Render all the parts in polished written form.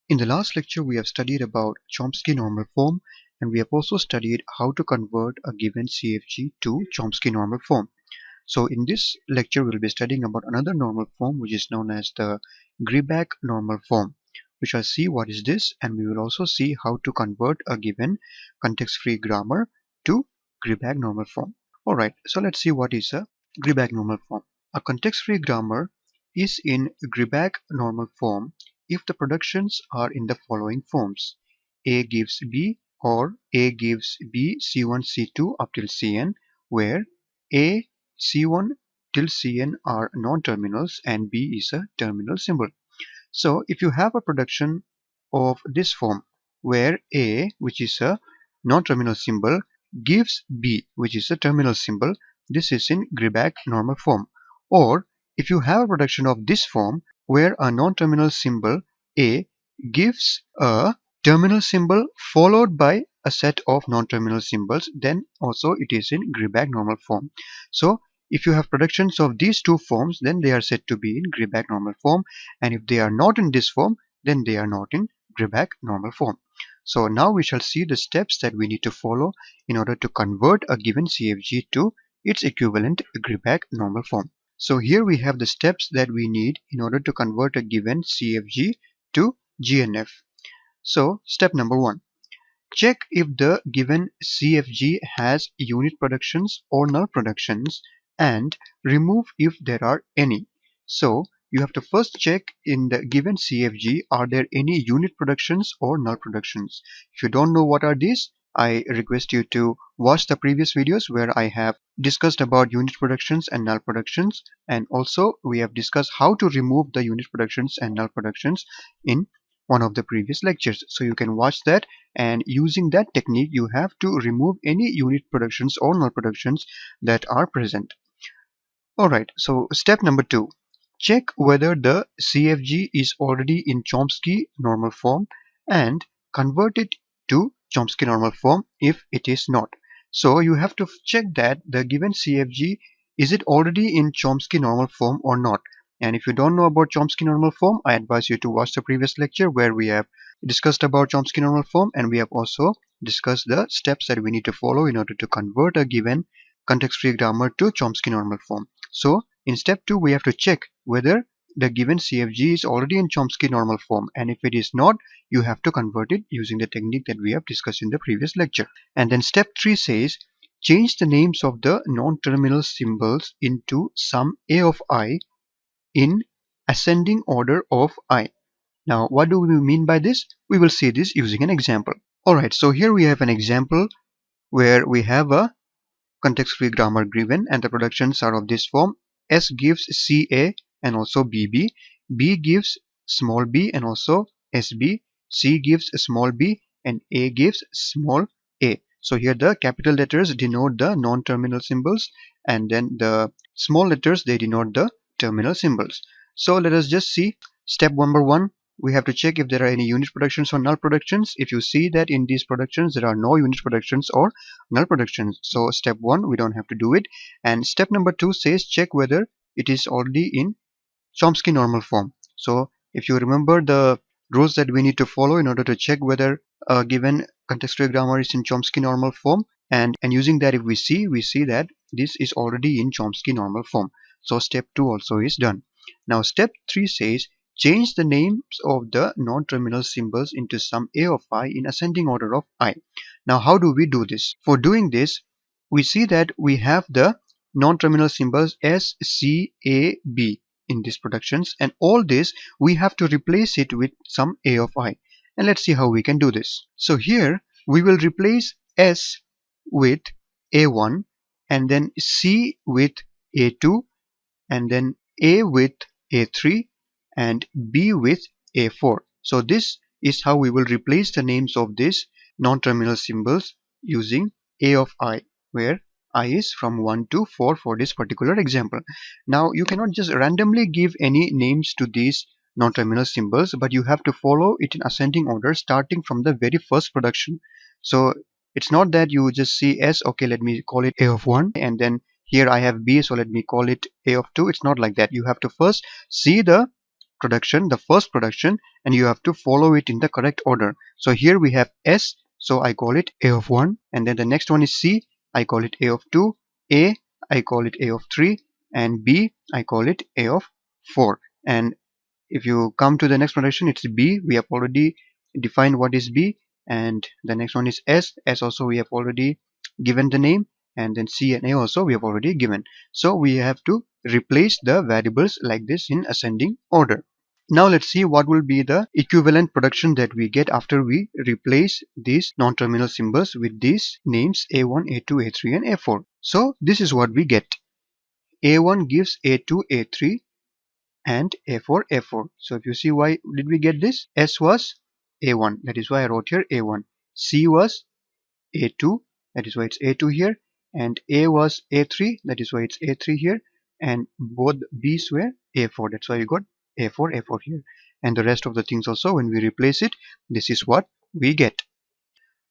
In the last lecture, we have studied about Chomsky normal form, and we have also studied how to convert a given CFG to Chomsky normal form. So in this lecture, we'll be studying about another normal form, which is known as the Greibach normal form. We shall see what is this, and we will also see how to convert a given context-free grammar to Greibach normal form. Alright, so let's see what is a Greibach normal form. A context-free grammar is in Greibach normal form if the productions are in the following forms: A gives B, or A gives B C1 C2 up till Cn, where A C1 till Cn are non-terminals and B is a terminal symbol. So if you have a production of this form where A, which is a non-terminal symbol, gives B, which is a terminal symbol, this is in Greibach normal form. Or if you have a production of this form where a non-terminal symbol A gives a terminal symbol followed by a set of non-terminal symbols, then also it is in Greibach normal form. So if you have productions of these two forms, then they are said to be in Greibach normal form, and if they are not in this form, then they are not in Greibach normal form. So now we shall see the steps that we need to follow in order to convert a given CFG to its equivalent Greibach normal form. So here we have the steps that we need in order to convert a given CFG to GNF. So step number 1. Check if the given CFG has unit productions or null productions, and remove if there are any. So you have to first check in the given CFG, are there any unit productions or null productions. If you don't know what are these, I request you to watch the previous videos where I have discussed about unit productions and null productions, and also we have discussed how to remove the unit productions and null productions in one of the previous lectures. So you can watch that, and using that technique you have to remove any unit productions or null productions that are present. Alright, so step number 2. Check whether the CFG is already in Chomsky normal form and convert it to Chomsky normal form if it is not. So you have to check that the given CFG, is it already in Chomsky normal form or not. And if you don't know about Chomsky normal form, I advise you to watch the previous lecture where we have discussed about Chomsky normal form, and we have also discussed the steps that we need to follow in order to convert a given context-free grammar to Chomsky normal form. So in step 2, we have to check whether the given CFG is already in Chomsky normal form, and if it is not, you have to convert it using the technique that we have discussed in the previous lecture. And then step 3 says, change the names of the non-terminal symbols into some A of I in ascending order of I. Now what do we mean by this? We will see this using an example. Alright, so here we have an example where we have a context-free grammar given, and the productions are of this form: S gives CA and also BB, B gives small b and also SB, C gives small b, and A gives small a. So here the capital letters denote the non-terminal symbols, and then the small letters, they denote the terminal symbols. So let us just see step number 1. We have to check if there are any unit productions or null productions. If you see that in these productions there are no unit productions or null productions, so step 1 we don't have to do it. And step number 2 says check whether it is already in Chomsky normal form. So if you remember the rules that we need to follow in order to check whether a given context-free grammar is in Chomsky normal form, and using that, if we see that this is already in Chomsky normal form. So step 2 also is done. Now step 3 says change the names of the non-terminal symbols into some A of I in ascending order of I. Now how do we do this? For doing this, we see that we have the non-terminal symbols S, C, A, B in these productions, and all this we have to replace it with some A of I. And let's see how we can do this. So here we will replace S with A1, and then C with A2, and then A with A3, and B with A4. So this is how we will replace the names of these non-terminal symbols using A of I, where I is from 1 to 4 for this particular example. Now you cannot just randomly give any names to these non-terminal symbols, but you have to follow it in ascending order starting from the very first production. So it's not that you just see S, okay, let me call it A of 1, and then here I have B, so let me call it A of 2. It's not like that. You have to first see the production, the first production, and you have to follow it in the correct order. So here we have S, so I call it A of 1, and then the next one is C, I call it A of 2, A, I call it A of 3, and B, I call it A of 4. And if you come to the next production, it's B. We have already defined what is B, and the next one is S. S also we have already given the name, and then C and A also we have already given. So we have to replace the variables like this in ascending order. Now let's see what will be the equivalent production that we get after we replace these non-terminal symbols with these names A1, A2, A3 and A4. So this is what we get. A1 gives A2, A3 and A4, A4. So if you see, why did we get this? S was A1, that is why I wrote here A1. C was A2, that is why it's A2 here. And A was A3, that is why it's A3 here. And both B's were A4, that's why we got A4, A4 here. And the rest of the things also, when we replace it, this is what we get.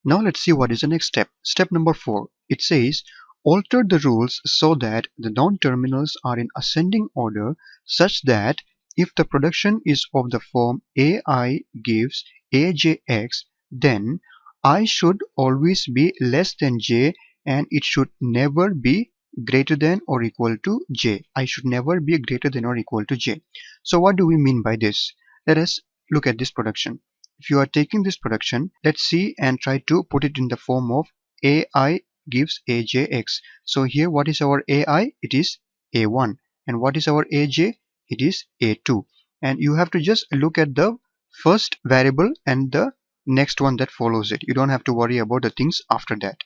Now let's see what is the next step. Step number 4. It says alter the rules so that the non-terminals are in ascending order such that if the production is of the form AI gives AJX, then I should always be less than J and it should never be greater than or equal to J. I should never be greater than or equal to J. So what do we mean by this? Let us look at this production. If you are taking this production, let's see and try to put it in the form of AI gives AJX. So here what is our AI? It is A1. And what is our AJ? It is A2. And you have to just look at the first variable and the next one that follows it. You don't have to worry about the things after that.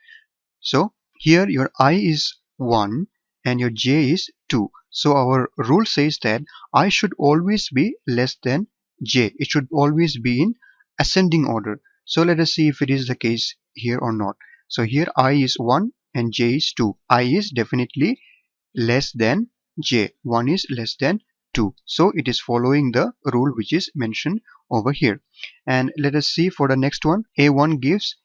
So here your I is 1 and your J is 2. So our rule says that I should always be less than J. It should always be in ascending order. So let us see if it is the case here or not. So here I is 1 and J is 2. I is definitely less than J. 1 is less than 2. So it is following the rule which is mentioned over here. And let us see for the next one. A1 gives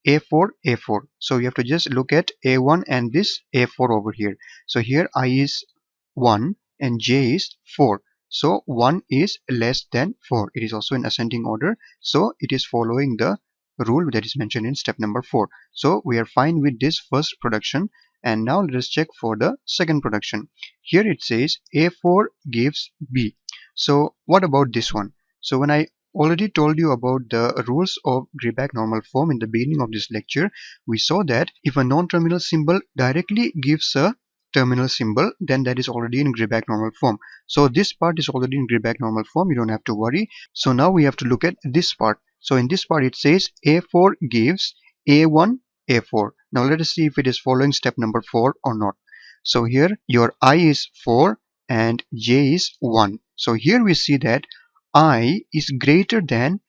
A4, A4. So you have to just look at A1 and this A4 over here. So here I is 1 and J is 4. So 1 is less than 4. It is also in ascending order. So it is following the rule that is mentioned in step number 4. So we are fine with this first production. And now let us check for the second production. Here it says A4 gives B. So what about this one? So when I already told you about the rules of Greibach normal form in the beginning of this lecture, we saw that if a non-terminal symbol directly gives a terminal symbol, then that is already in Greibach normal form. So this part is already in Greibach normal form. You don't have to worry. So now we have to look at this part. So in this part it says A4 gives A1 A4. Now let us see if it is following step number 4 or not. So here your I is 4 and J is 1. So here we see that I is greater than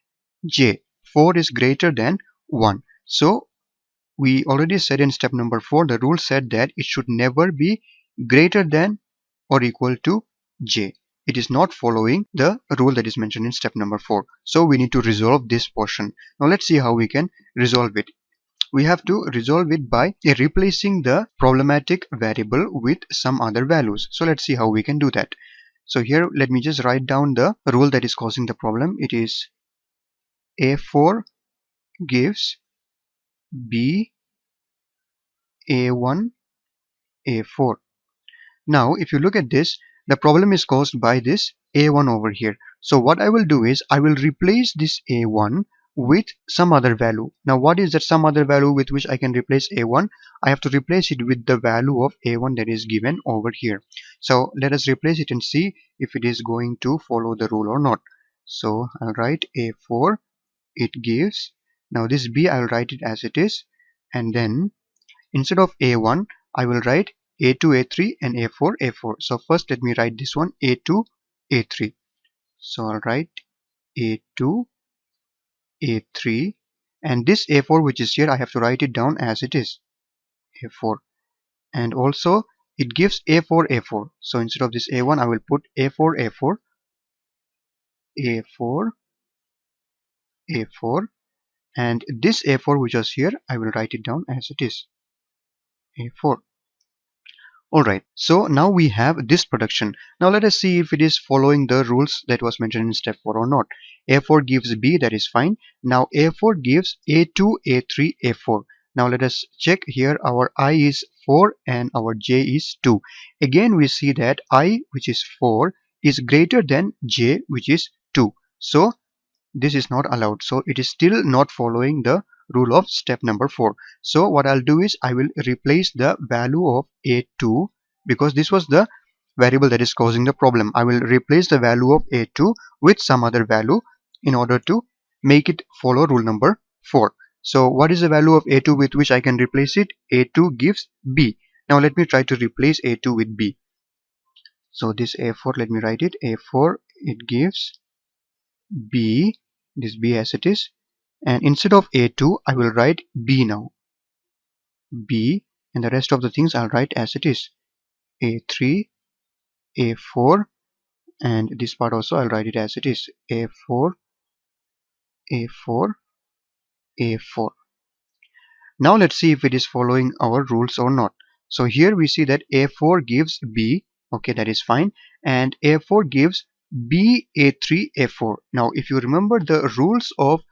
J. 4 is greater than 1. So we already said in step number 4, the rule said that it should never be greater than or equal to J. It is not following the rule that is mentioned in step number 4. So we need to resolve this portion. Now let's see how we can resolve it. We have to resolve it by replacing the problematic variable with some other values. So let's see how we can do that. So here let me just write down the rule that is causing the problem. It is A4 gives B A1 A4. Now if you look at this, the problem is caused by this A1 over here. So what I will do is I will replace this A1 with some other value. Now what is that some other value with which I can replace A1? I have to replace it with the value of A1 that is given over here. So let us replace it and see if it is going to follow the rule or not. So I'll write A4, it gives, now this B I'll write it as it is, and then instead of A1 I will write A2 A3 and A4 A4. So first let me write this one A2 A3. So I'll write A2 A3, and this A4 which is here I have to write it down as it is, A4. And also it gives A4 A4. So instead of this A1 I will put A4 A4 A4 A4, and this A4 which was here I will write it down as it is, A4. Alright, so now we have this production. Now let us see if it is following the rules that was mentioned in step 4 or not. A4 gives B, that is fine. Now A4 gives A2, A3, A4. Now let us check here. Our I is 4 and our J is 2. Again we see that I, which is 4, is greater than J, which is 2. So this is not allowed, so it is still not following the rule of step number 4. So what I'll do is I will replace the value of a2, because this was the variable that is causing the problem. I will replace the value of a2 with some other value in order to make it follow rule number 4. So what is the value of a2 with which I can replace it? A2 gives b. Now let me try to replace a2 with b. So this a4, let me write it. A4, it gives b, this b as it is, and instead of a2 I will write b now, b, and the rest of the things I'll write as it is, a3, a4, and this part also I'll write it as it is, a4, a4, a4. Now let's see if it is following our rules or not. So here we see that a4 gives b, okay, that is fine, and a4 gives b, a3, a4. Now if you remember the rules of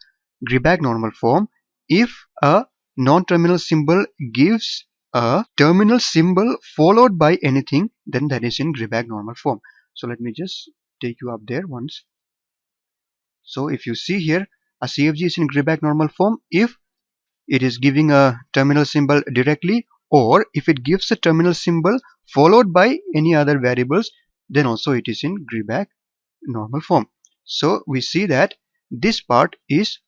Greibach normal form, if a non-terminal symbol gives a terminal symbol followed by anything, then that is in Greibach normal form. So let me just take you up there once. So if you see here, a CFG is in Greibach normal form if it is giving a terminal symbol directly, or if it gives a terminal symbol followed by any other variables, then also it is in Greibach normal form. So we see that this part is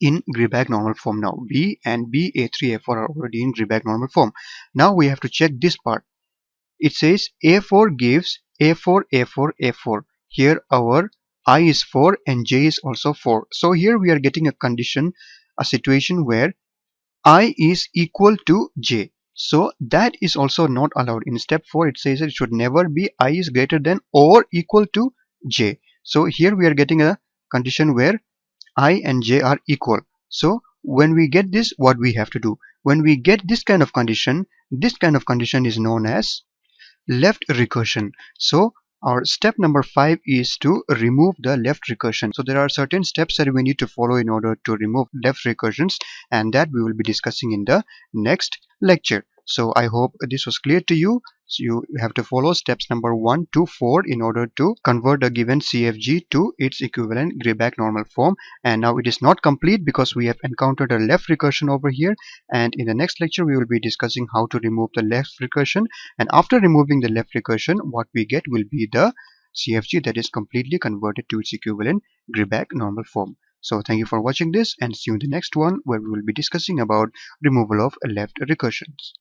in Greibach normal form now. B and B, A3, A4 are already in Greibach normal form. Now we have to check this part. It says A4 gives A4, A4, A4. Here our I is 4 and J is also 4. So here we are getting a condition, a situation where I is equal to J. So that is also not allowed. In step 4 it says it should never be I is greater than or equal to J. So here we are getting a condition where I and J are equal. So when we get this, what we have to do? When we get this kind of condition is known as left recursion. So our step number 5 is to remove the left recursion. So there are certain steps that we need to follow in order to remove left recursions, and that we will be discussing in the next lecture. So I hope this was clear to you. So you have to follow steps number 1 to 4 in order to convert a given CFG to its equivalent Greibach normal form. And now it is not complete because we have encountered a left recursion over here, and in the next lecture we will be discussing how to remove the left recursion, and after removing the left recursion what we get will be the CFG that is completely converted to its equivalent Greibach normal form. So thank you for watching this, and see you in the next one where we will be discussing about removal of left recursions.